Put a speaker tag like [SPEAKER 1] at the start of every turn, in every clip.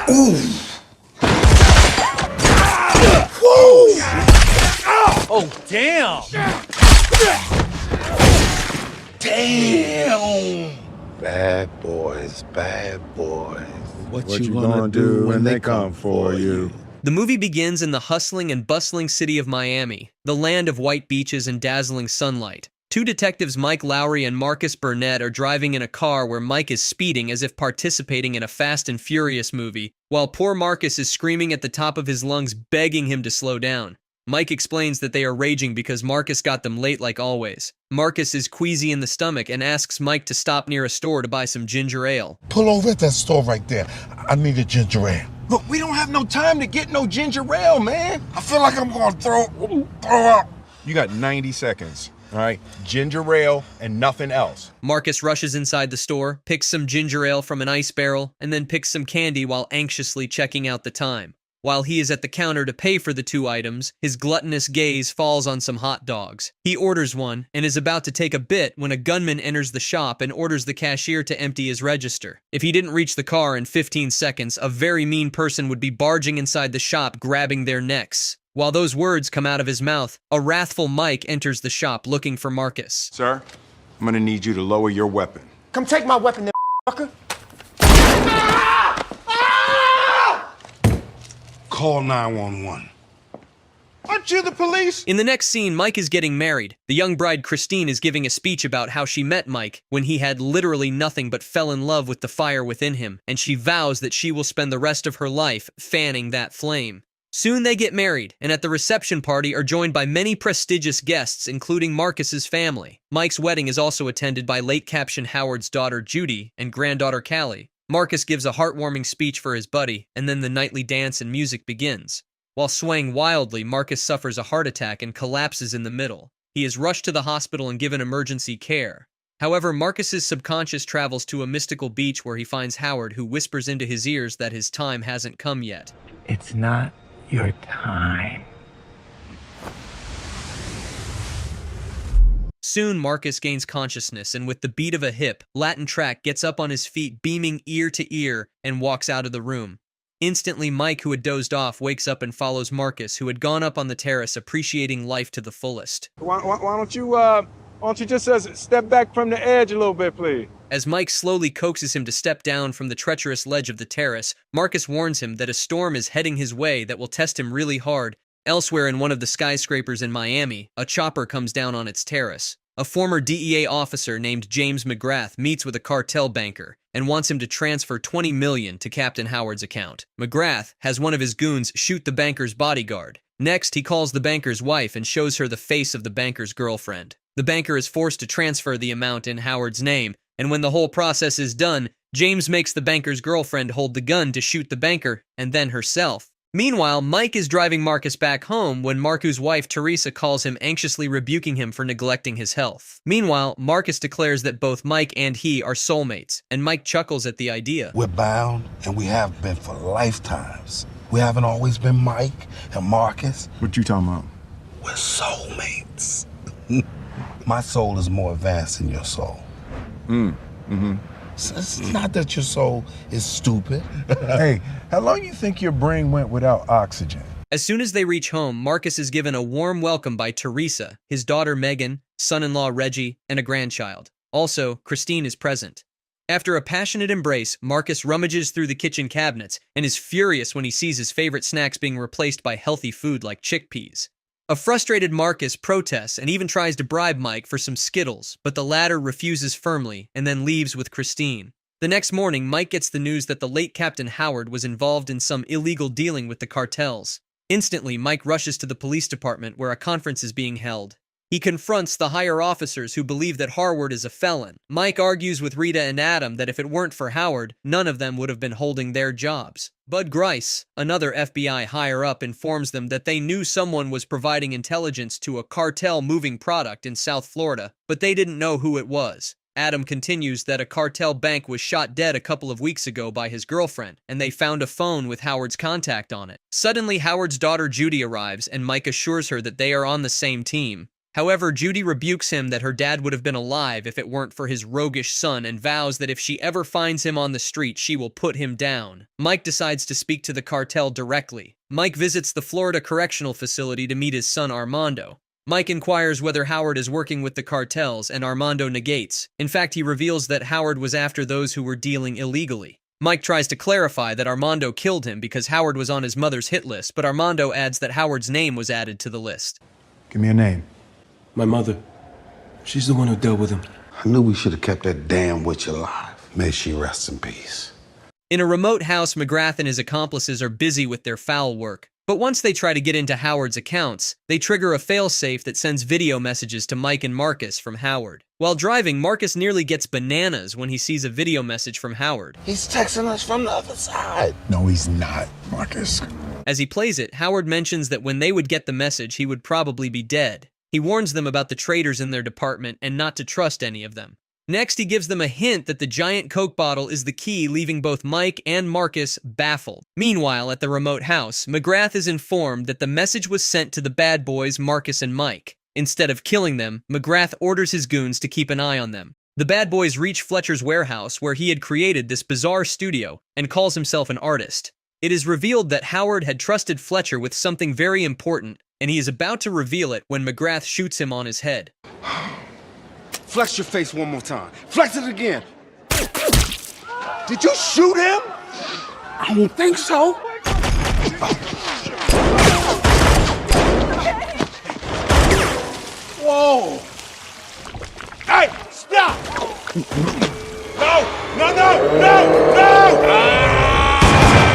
[SPEAKER 1] Ooh!
[SPEAKER 2] Oh, damn!
[SPEAKER 1] Damn! Bad boys, bad boys.
[SPEAKER 3] What you gonna do when they come for you?
[SPEAKER 4] The movie begins in the hustling and bustling city of Miami, the land of white beaches and dazzling sunlight. Two detectives, Mike Lowry and Marcus Burnett, are driving in a car where Mike is speeding as if participating in a Fast and Furious movie, while poor Marcus is screaming at the top of his lungs, begging him to slow down. Mike explains that they are raging because Marcus got them late like always. Marcus is queasy in the stomach and asks Mike to stop near a store to buy some ginger ale.
[SPEAKER 1] Pull over at that store right there. I need a ginger ale.
[SPEAKER 3] Look, we don't have no time to get no ginger ale, man.
[SPEAKER 1] I feel like I'm gonna throw up.
[SPEAKER 3] You got 90 seconds, all right? Ginger ale and nothing else.
[SPEAKER 4] Marcus rushes inside the store, picks some ginger ale from an ice barrel, and then picks some candy while anxiously checking out the time. While he is at the counter to pay for the two items, his gluttonous gaze falls on some hot dogs. He orders one and is about to take a bit when a gunman enters the shop and orders the cashier to empty his register. If he didn't reach the car in 15 seconds, a very mean person would be barging inside the shop, grabbing their necks. While those words come out of his mouth, a wrathful Mike enters the shop looking for Marcus.
[SPEAKER 3] Sir, I'm gonna need you to lower your weapon.
[SPEAKER 5] Come take my weapon, then, fucker.
[SPEAKER 1] Call 911.
[SPEAKER 3] Aren't you the police?
[SPEAKER 4] In the next scene, Mike is getting married. The young bride, Christine, is giving a speech about how she met Mike when he had literally nothing but fell in love with the fire within him, and she vows that she will spend the rest of her life fanning that flame. Soon they get married, and at the reception party are joined by many prestigious guests, including Marcus's family. Mike's wedding is also attended by late Captain Howard's daughter, Judy, and granddaughter, Callie. Marcus gives a heartwarming speech for his buddy, and then the nightly dance and music begins. While swaying wildly, Marcus suffers a heart attack and collapses in the middle. He is rushed to the hospital and given emergency care. However, Marcus's subconscious travels to a mystical beach where he finds Howard, who whispers into his ears that his time hasn't come yet.
[SPEAKER 6] It's not your time.
[SPEAKER 4] Soon, Marcus gains consciousness, and with the beat of a hip, Latin track gets up on his feet, beaming ear to ear, and walks out of the room. Instantly, Mike, who had dozed off, wakes up and follows Marcus, who had gone up on the terrace, appreciating life to the fullest.
[SPEAKER 7] Why don't you just step back from the edge a little bit, please?
[SPEAKER 4] As Mike slowly coaxes him to step down from the treacherous ledge of the terrace, Marcus warns him that a storm is heading his way that will test him really hard. Elsewhere in one of the skyscrapers in Miami, a chopper comes down on its terrace. A former DEA officer named James McGrath meets with a cartel banker and wants him to transfer $20 million to Captain Howard's account. McGrath has one of his goons shoot the banker's bodyguard. Next, he calls the banker's wife and shows her the face of the banker's girlfriend. The banker is forced to transfer the amount in Howard's name, and when the whole process is done, James makes the banker's girlfriend hold the gun to shoot the banker and then herself. Meanwhile, Mike is driving Marcus back home when Marcus's wife, Teresa, calls him, anxiously rebuking him for neglecting his health. Meanwhile, Marcus declares that both Mike and he are soulmates, and Mike chuckles at the idea.
[SPEAKER 1] We're bound, and we have been for lifetimes. We haven't always been Mike and Marcus.
[SPEAKER 3] What you talking about?
[SPEAKER 1] We're soulmates. My soul is more advanced than your soul. It's not that your soul is stupid.
[SPEAKER 3] Hey, how long you think your brain went without oxygen?
[SPEAKER 4] As soon as they reach home, Marcus is given a warm welcome by Teresa, his daughter Megan, son-in-law Reggie, and a grandchild. Also, Christine is present. After a passionate embrace, Marcus rummages through the kitchen cabinets and is furious when he sees his favorite snacks being replaced by healthy food like chickpeas. A frustrated Marcus protests and even tries to bribe Mike for some Skittles, but the latter refuses firmly and then leaves with Christine. The next morning, Mike gets the news that the late Captain Howard was involved in some illegal dealing with the cartels. Instantly, Mike rushes to the police department where a conference is being held. He confronts the higher officers who believe that Howard is a felon. Mike argues with Rita and Adam that if it weren't for Howard, none of them would have been holding their jobs. Bud Grice, another FBI higher-up, informs them that they knew someone was providing intelligence to a cartel moving product in South Florida, but they didn't know who it was. Adam continues that a cartel bank was shot dead a couple of weeks ago by his girlfriend, and they found a phone with Howard's contact on it. Suddenly, Howard's daughter Judy arrives, and Mike assures her that they are on the same team. However, Judy rebukes him that her dad would have been alive if it weren't for his roguish son and vows that if she ever finds him on the street, she will put him down. Mike decides to speak to the cartel directly. Mike visits the Florida Correctional Facility to meet his son Armando. Mike inquires whether Howard is working with the cartels, and Armando negates. In fact, he reveals that Howard was after those who were dealing illegally. Mike tries to clarify that Armando killed him because Howard was on his mother's hit list, but Armando adds that Howard's name was added to the list.
[SPEAKER 8] Give me a name.
[SPEAKER 9] My mother. She's the one who dealt with him.
[SPEAKER 1] I knew we should have kept that damn witch alive. May she rest in peace.
[SPEAKER 4] In a remote house, McGrath and his accomplices are busy with their foul work. But once they try to get into Howard's accounts, they trigger a failsafe that sends video messages to Mike and Marcus from Howard. While driving, Marcus nearly gets bananas when he sees a video message from Howard.
[SPEAKER 1] He's texting us from the other side.
[SPEAKER 8] No, he's not, Marcus.
[SPEAKER 4] As he plays it, Howard mentions that when they would get the message, he would probably be dead. He warns them about the traitors in their department and not to trust any of them. Next, he gives them a hint that the giant Coke bottle is the key, leaving both Mike and Marcus baffled. Meanwhile, at the remote house, McGrath is informed that the message was sent to the bad boys, Marcus and Mike. Instead of killing them, McGrath orders his goons to keep an eye on them. The bad boys reach Fletcher's warehouse, where he had created this bizarre studio, and calls himself an artist. It is revealed that Howard had trusted Fletcher with something very important, and he is about to reveal it when McGrath shoots him on his head.
[SPEAKER 5] Flex your face one more time. Flex it again. Did you shoot him?
[SPEAKER 1] I don't think so.
[SPEAKER 5] Whoa! Hey, stop! No! No! No! No! No!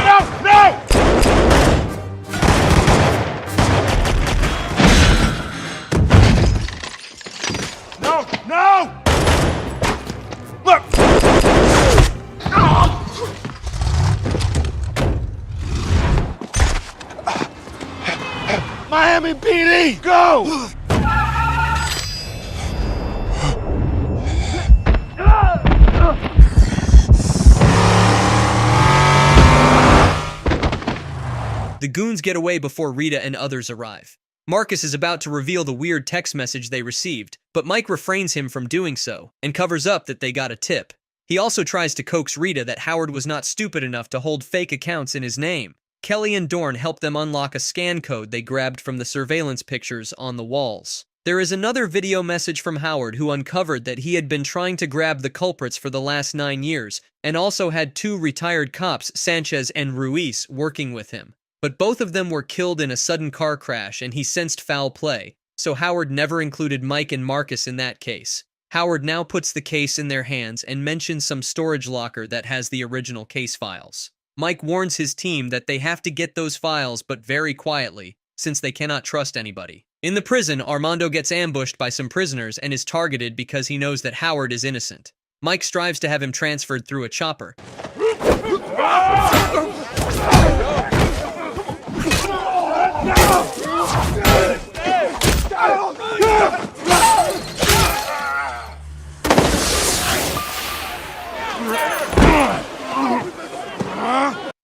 [SPEAKER 5] No! No! No! No! Look! Miami PD, go!
[SPEAKER 4] The goons get away before Rita and others arrive. Marcus is about to reveal the weird text message they received, but Mike refrains him from doing so, and covers up that they got a tip. He also tries to coax Rita that Howard was not stupid enough to hold fake accounts in his name. Kelly and Dorn help them unlock a scan code they grabbed from the surveillance pictures on the walls. There is another video message from Howard, who uncovered that he had been trying to grab the culprits for the last 9 years, and also had 2 retired cops, Sanchez and Ruiz, working with him. But both of them were killed in a sudden car crash, and he sensed foul play, so Howard never included Mike and Marcus in that case. Howard now puts the case in their hands and mentions some storage locker that has the original case files. Mike warns his team that they have to get those files, but very quietly, since they cannot trust anybody. In the prison, Armando gets ambushed by some prisoners and is targeted because he knows that Howard is innocent. Mike strives to have him transferred through a chopper.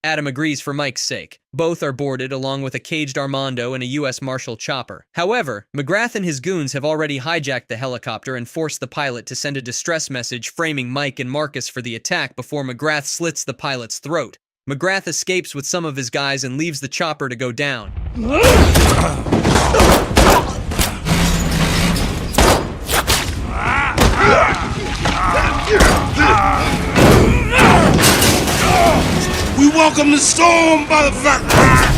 [SPEAKER 4] Adam agrees for Mike's sake. Both are boarded along with a caged Armando and a U.S. Marshal chopper. However, McGrath and his goons have already hijacked the helicopter and forced the pilot to send a distress message framing Mike and Marcus for the attack before McGrath slits the pilot's throat. McGrath escapes with some of his guys and leaves the chopper to go down.
[SPEAKER 1] We welcome the storm, motherfucker!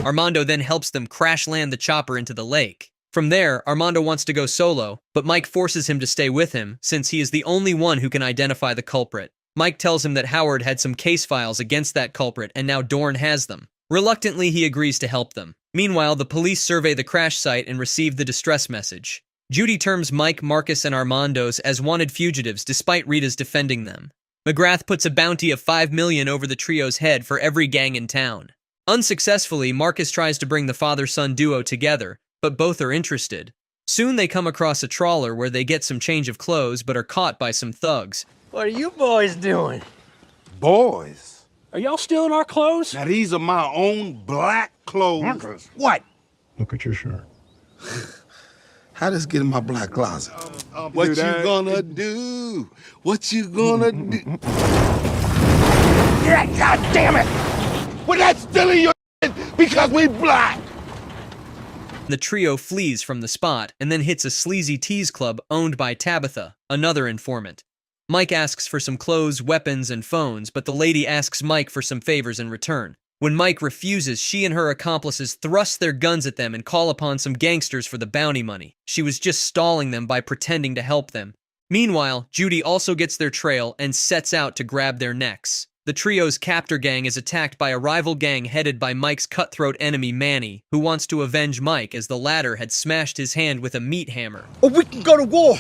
[SPEAKER 4] Armando then helps them crash land the chopper into the lake. From there, Armando wants to go solo, but Mike forces him to stay with him, since he is the only one who can identify the culprit. Mike tells him that Howard had some case files against that culprit, and now Dorn has them. Reluctantly, he agrees to help them. Meanwhile, the police survey the crash site and receive the distress message. Judy terms Mike, Marcus, and Armando's as wanted fugitives despite Rita's defending them. McGrath puts a bounty of $5 million over the trio's head for every gang in town. Unsuccessfully, Marcus tries to bring the father-son duo together, but both are interested. Soon they come across a trawler where they get some change of clothes but are caught by some thugs.
[SPEAKER 2] What are you boys doing?
[SPEAKER 5] Boys.
[SPEAKER 2] Are y'all stealing our clothes?
[SPEAKER 5] Now these are my own black clothes.
[SPEAKER 8] Marcus.
[SPEAKER 5] What?
[SPEAKER 8] Look at your shirt.
[SPEAKER 5] How does get in my black closet? What you
[SPEAKER 7] that.
[SPEAKER 5] gonna do? What you gonna do?
[SPEAKER 1] Yeah, God damn it! We're not stealing your because we black!
[SPEAKER 4] The trio flees from the spot and then hits a sleazy tease club owned by Tabitha, another informant. Mike asks for some clothes, weapons, and phones, but the lady asks Mike for some favors in return. When Mike refuses, she and her accomplices thrust their guns at them and call upon some gangsters for the bounty money. She was just stalling them by pretending to help them. Meanwhile, Judy also gets their trail and sets out to grab their necks. The trio's captor gang is attacked by a rival gang headed by Mike's cutthroat enemy Manny, who wants to avenge Mike as the latter had smashed his hand with a meat hammer.
[SPEAKER 2] Or we can go to war.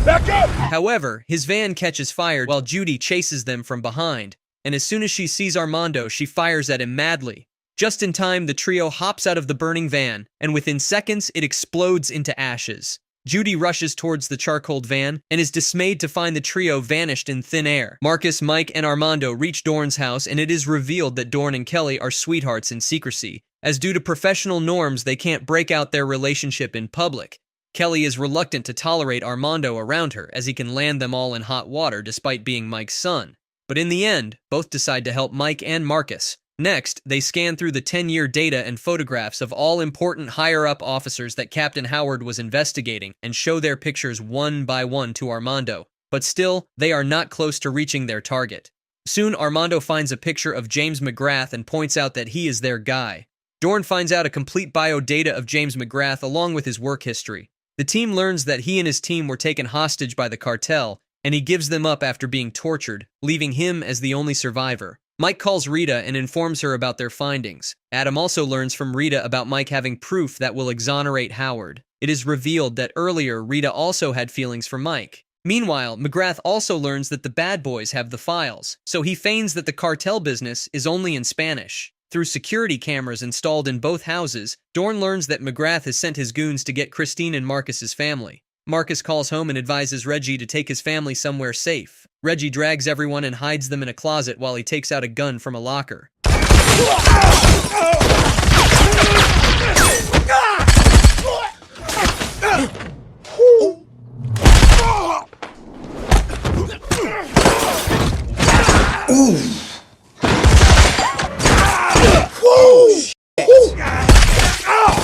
[SPEAKER 1] Back up!
[SPEAKER 4] However, his van catches fire while Judy chases them from behind, and as soon as she sees Armando, she fires at him madly. Just in time, the trio hops out of the burning van, and within seconds, it explodes into ashes. Judy rushes towards the charcoaled van and is dismayed to find the trio vanished in thin air. Marcus, Mike, and Armando reach Dorn's house, and it is revealed that Dorn and Kelly are sweethearts in secrecy, as due to professional norms, they can't break out their relationship in public. Kelly is reluctant to tolerate Armando around her, as he can land them all in hot water despite being Mike's son. But in the end, both decide to help Mike and Marcus. Next, they scan through the 10-year data and photographs of all important higher-up officers that Captain Howard was investigating and show their pictures one by one to Armando. But still, they are not close to reaching their target. Soon, Armando finds a picture of James McGrath and points out that he is their guy. Dorn finds out a complete biodata of James McGrath along with his work history. The team learns that he and his team were taken hostage by the cartel, and he gives them up after being tortured, leaving him as the only survivor. Mike calls Rita and informs her about their findings. Adam also learns from Rita about Mike having proof that will exonerate Howard. It is revealed that earlier Rita also had feelings for Mike. Meanwhile, McGrath also learns that the bad boys have the files, so he feigns that the cartel business is only in Spanish. Through security cameras installed in both houses, Dorn learns that McGrath has sent his goons to get Christine and Marcus's family. Marcus calls home and advises Reggie to take his family somewhere safe. Reggie drags everyone and hides them in a closet while he takes out a gun from a locker.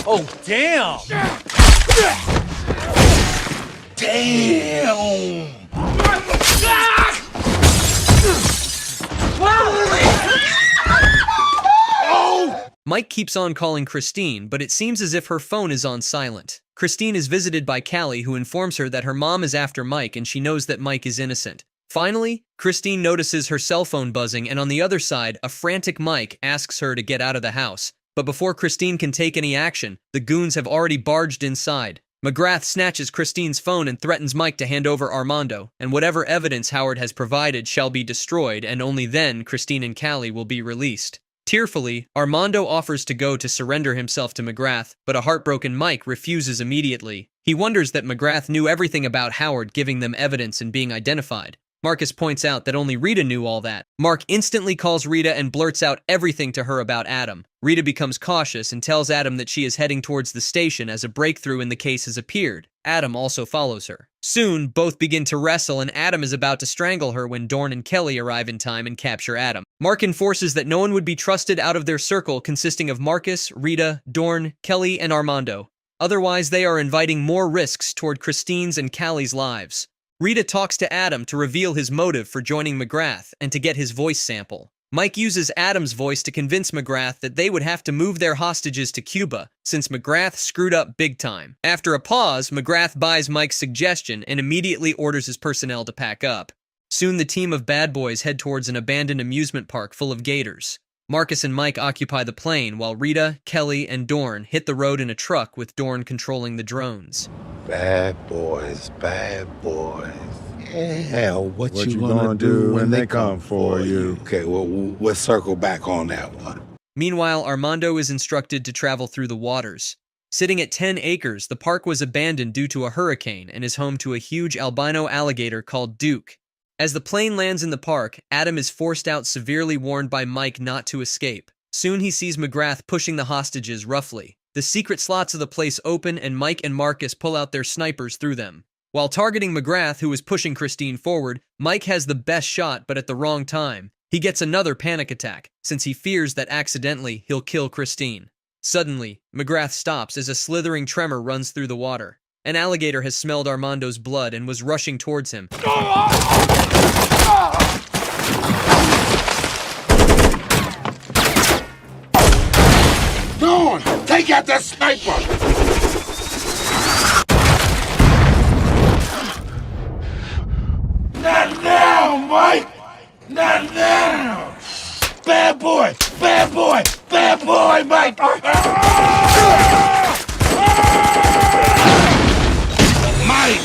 [SPEAKER 2] Oh, damn!
[SPEAKER 1] Damn!
[SPEAKER 4] Mike keeps on calling Christine, but it seems as if her phone is on silent. Christine is visited by Callie, who informs her that her mom is after Mike and she knows that Mike is innocent. Finally, Christine notices her cell phone buzzing, and on the other side, a frantic Mike asks her to get out of the house. But before Christine can take any action, the goons have already barged inside. McGrath snatches Christine's phone and threatens Mike to hand over Armando, and whatever evidence Howard has provided shall be destroyed, and only then Christine and Callie will be released. Tearfully, Armando offers to go to surrender himself to McGrath, but a heartbroken Mike refuses immediately. He wonders that McGrath knew everything about Howard, giving them evidence and being identified. Marcus points out that only Rita knew all that. Mark instantly calls Rita and blurts out everything to her about Adam. Rita becomes cautious and tells Adam that she is heading towards the station as a breakthrough in the case has appeared. Adam also follows her. Soon, both begin to wrestle and Adam is about to strangle her when Dorn and Kelly arrive in time and capture Adam. Mark enforces that no one would be trusted out of their circle consisting of Marcus, Rita, Dorn, Kelly, and Armando. Otherwise, they are inviting more risks toward Christine's and Callie's lives. Rita talks to Adam to reveal his motive for joining McGrath and to get his voice sample. Mike uses Adam's voice to convince McGrath that they would have to move their hostages to Cuba, since McGrath screwed up big time. After a pause, McGrath buys Mike's suggestion and immediately orders his personnel to pack up. Soon the team of bad boys head towards an abandoned amusement park full of gators. Marcus and Mike occupy the plane while Rita, Kelly, and Dorn hit the road in a truck with Dorn controlling the drones.
[SPEAKER 1] Bad boys, bad boys. Yeah, what you gonna do when they come for you? Okay, well, we'll circle back on that one.
[SPEAKER 4] Meanwhile, Armando is instructed to travel through the waters. Sitting at 10 acres, the park was abandoned due to a hurricane and is home to a huge albino alligator called Duke. As the plane lands in the park, Adam is forced out, severely warned by Mike not to escape. Soon he sees McGrath pushing the hostages roughly. The secret slots of the place open and Mike and Marcus pull out their snipers through them. While targeting McGrath, who is pushing Christine forward, Mike has the best shot but at the wrong time. He gets another panic attack, since he fears that accidentally he'll kill Christine. Suddenly, McGrath stops as a slithering tremor runs through the water. An alligator has smelled Armando's blood and was rushing towards him.
[SPEAKER 1] Dawn, take out that sniper! Not now, Mike! Not now! Bad boy! Bad boy! Bad boy, Mike! Mike!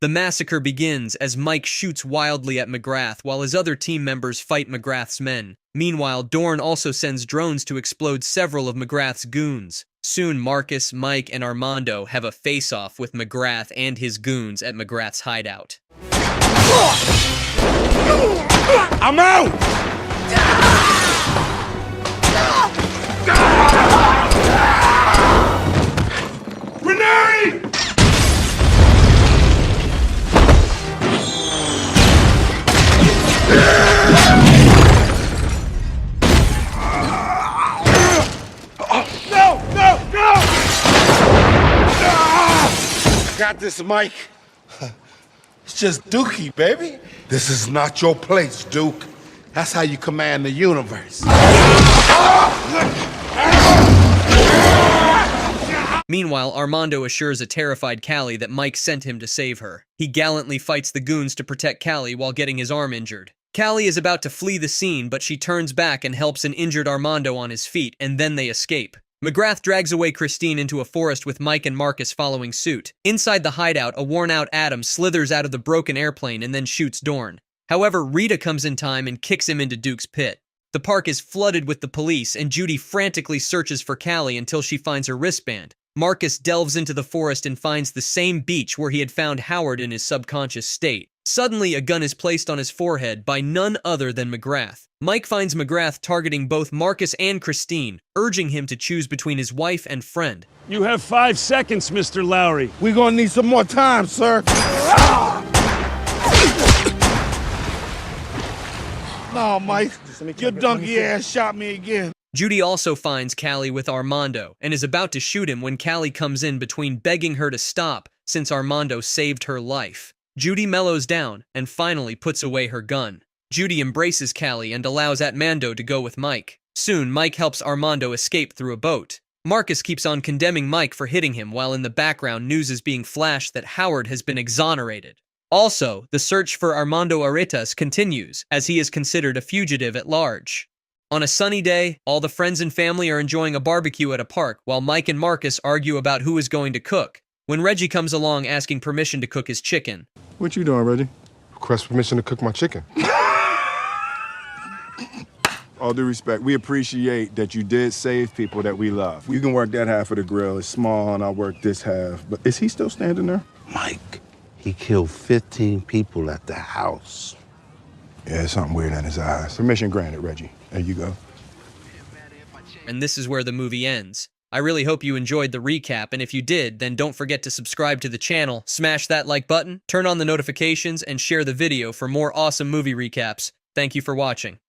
[SPEAKER 4] The massacre begins as Mike shoots wildly at McGrath while his other team members fight McGrath's men. Meanwhile, Dorn also sends drones to explode several of McGrath's goons. Soon, Marcus, Mike, and Armando have a face-off with McGrath and his goons at McGrath's hideout.
[SPEAKER 1] I'm out! Grenade! Got this, Mike. It's just Dookie, baby. This is not your place, Duke. That's how you command the universe.
[SPEAKER 4] Meanwhile, Armando assures a terrified Callie that Mike sent him to save her. He gallantly fights the goons to protect Callie while getting his arm injured. Callie is about to flee the scene, but she turns back and helps an injured Armando on his feet, and then they escape. McGrath drags away Christine into a forest with Mike and Marcus following suit. Inside the hideout, a worn-out Adam slithers out of the broken airplane and then shoots Dorn. However, Rita comes in time and kicks him into Duke's pit. The park is flooded with the police, and Judy frantically searches for Callie until she finds her wristband. Marcus delves into the forest and finds the same beach where he had found Howard in his subconscious state. Suddenly, a gun is placed on his forehead by none other than McGrath. Mike finds McGrath targeting both Marcus and Christine, urging him to choose between his wife and friend.
[SPEAKER 2] You have 5 seconds, Mr. Lowry.
[SPEAKER 1] We're gonna need some more time, sir. No, Mike, your donkey ass shot me again.
[SPEAKER 4] Judy also finds Callie with Armando and is about to shoot him when Callie comes in between, begging her to stop since Armando saved her life. Judy mellows down and finally puts away her gun. Judy embraces Callie and allows Armando to go with Mike. Soon, Mike helps Armando escape through a boat. Marcus keeps on condemning Mike for hitting him, while in the background news is being flashed that Howard has been exonerated. Also, the search for Armando Aritas continues, as he is considered a fugitive at large. On a sunny day, all the friends and family are enjoying a barbecue at a park, while Mike and Marcus argue about who is going to cook, when Reggie comes along asking permission to cook his chicken.
[SPEAKER 8] What you doing, Reggie?
[SPEAKER 3] Request permission to cook my chicken.
[SPEAKER 8] All due respect, we appreciate that you did save people that we love. You can work that half of the grill. It's small, and I'll work this half. But is he still standing there?
[SPEAKER 1] Mike, he killed 15 people at the house.
[SPEAKER 8] Yeah, there's something weird in his eyes. Permission granted, Reggie. There you go.
[SPEAKER 4] And this is where the movie ends. I really hope you enjoyed the recap, and if you did, then don't forget to subscribe to the channel, smash that like button, turn on the notifications, and share the video for more awesome movie recaps. Thank you for watching.